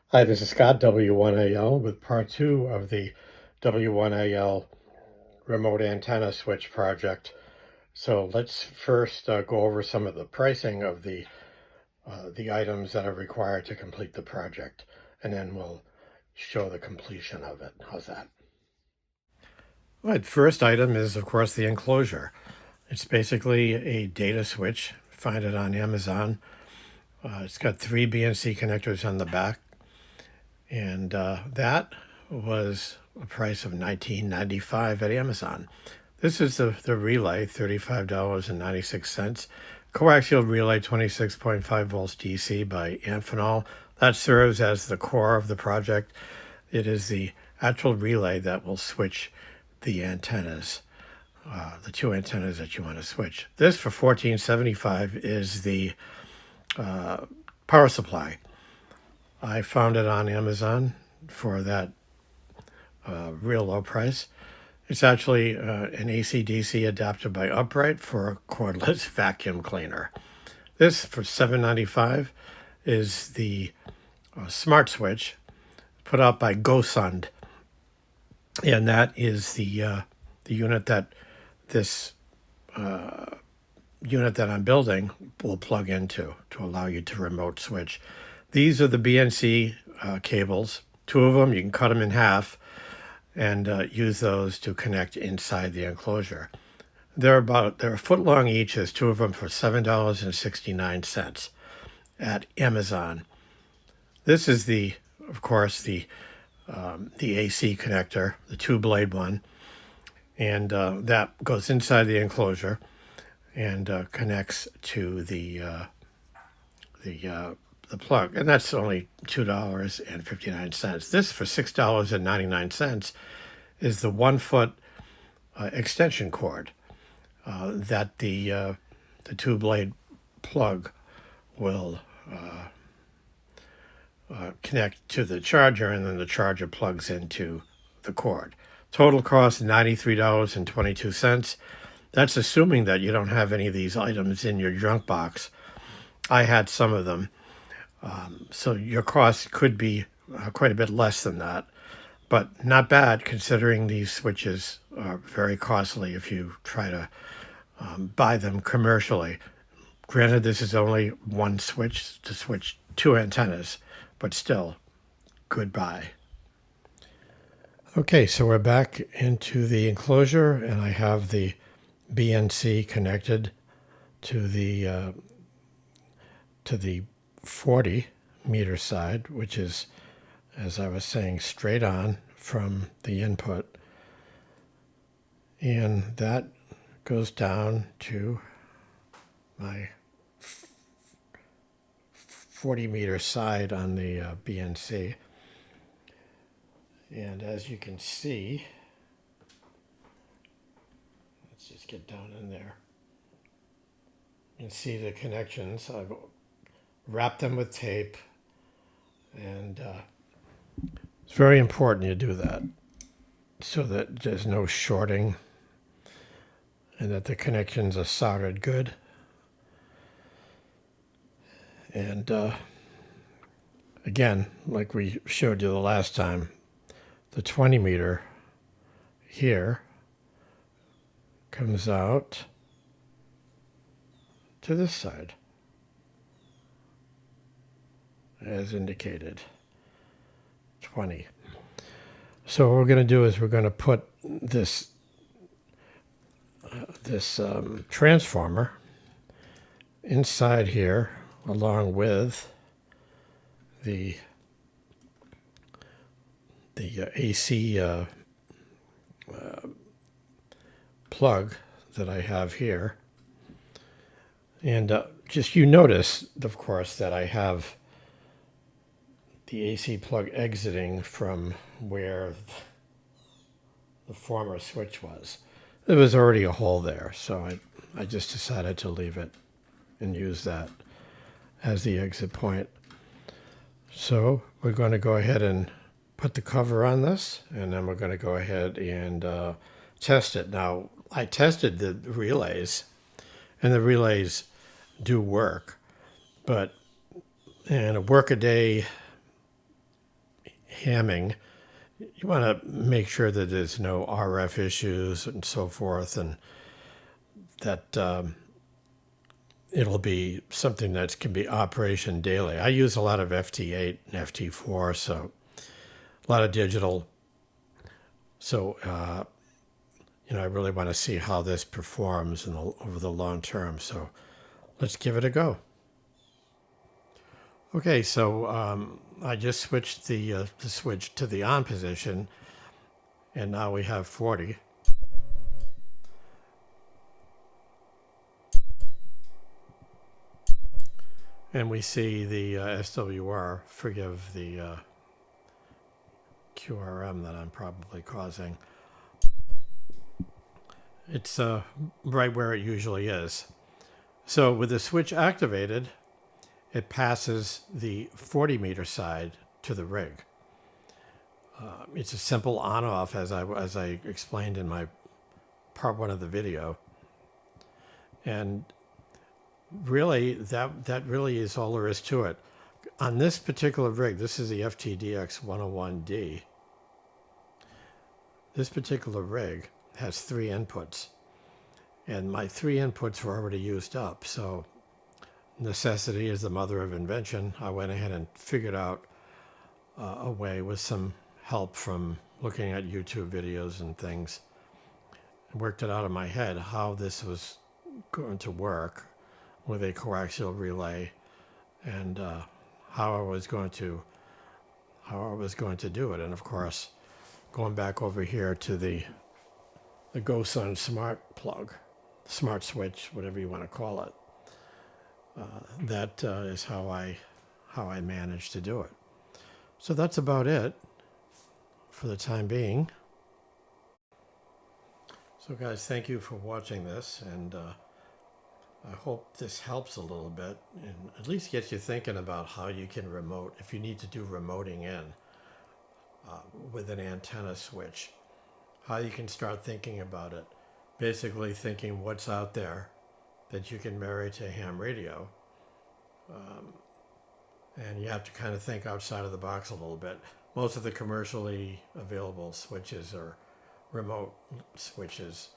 Hi, this is Scott, W1AL, with part two of the W1AL remote antenna switch project. So let's first go over some of the pricing of the items that are required to complete the project, and then we'll show the completion of it. How's that? All right, first item is, of course, the enclosure. It's basically a data switch. Find it on Amazon. It's got three BNC connectors on the back, and that was a price of $19.95 at Amazon. This is the relay, $35.96. Coaxial relay, 26.5 volts DC by Amphenol. That serves as the core of the project. It is the actual relay that will switch the antennas, the two antennas that you want to switch. This for $14.75 is the power supply. I found it on Amazon for that real low price. It's actually an AC/DC adapter by Upright for a cordless vacuum cleaner. This for $7.95 is the smart switch put out by Gosund, and that is the unit that this unit that I'm building will plug into to allow you to remote switch. These are the BNC cables. Two of them, you can cut them in half and use those to connect inside the enclosure. They're a foot long each. There's two of them for $7.69 at Amazon. This is of course, the AC connector, the two blade one, and that goes inside the enclosure and connects to the plug, and that's only $2.59. This for $6.99 is the 1 foot extension cord that the two blade plug will connect to the charger, and then the charger plugs into the cord. Total cost $93.22. That's assuming that you don't have any of these items in your junk box. I had some of them. So your cost could be quite a bit less than that, but not bad considering these switches are very costly if you try to buy them commercially. Granted, this is only one switch to switch two antennas, but still, good buy. Okay, so we're back into the enclosure, and I have the BNC connected to the 40 meter side, which is, as I was saying, straight on from the input. And that goes down to my 40 meter side on the BNC. And as you can see, let's just get down in there. You can see the connections. I've wrapped them with tape, and it's very important you do that so that there's no shorting and that the connections are soldered good. And again, like we showed you the last time, the 20 meter here comes out to this side, as indicated, 20. So what we're going to do is we're going to put this transformer inside here along with the AC plug that I have here. And just you notice, of course, that I have the AC plug exiting from where the former switch was. There was already a hole there, so I just decided to leave it and use that as the exit point. So we're going to go ahead and put the cover on this, and then we're going to go ahead and test it. Now, I tested the relays, and the relays do work, but in a workaday hamming, you want to make sure that there's no RF issues and so forth, and that it'll be something that can be operation daily. I use a lot of FT8 and FT4, so a lot of digital. So, I really want to see how this performs over the long term. So let's give it a go. Okay, so I just switched the switch to the on position, and now we have 40. And we see the SWR, forgive the QRM that I'm probably causing. It's right where it usually is. So with the switch activated, it passes the 40 meter side to the rig. It's a simple on-off, as I explained in my part 1 of the video. And really, that really is all there is to it. On this particular rig, this is the FTDX 101D. This particular rig has 3 inputs, and my 3 inputs were already used up. So necessity is the mother of invention. I went ahead and figured out a way with some help from looking at YouTube videos and things. I worked it out in my head how this was going to work with a coaxial relay, and how I was going to do it. And of course, going back over here to the Gosund Smart Plug, Smart Switch, whatever you want to call it. That is how I managed to do it. So that's about it for the time being. So guys, thank you for watching this, and I hope this helps a little bit and at least gets you thinking about how you can remote, if you need to do remoting in with an antenna switch, how you can start thinking about it. Basically thinking what's out there that you can marry to a ham radio. And you have to kind of think outside of the box a little bit. Most of the commercially available switches or remote switches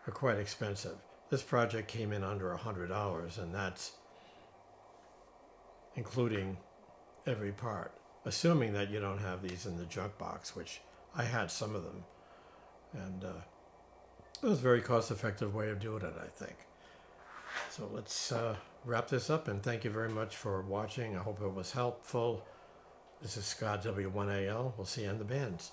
are quite expensive. This project came in under $100, and that's including every part, assuming that you don't have these in the junk box, which I had some of them. And it was a very cost-effective way of doing it, I think. So let's wrap this up, and thank you very much for watching. I hope it was helpful. This is Scott, W1AL. We'll see you in the bands.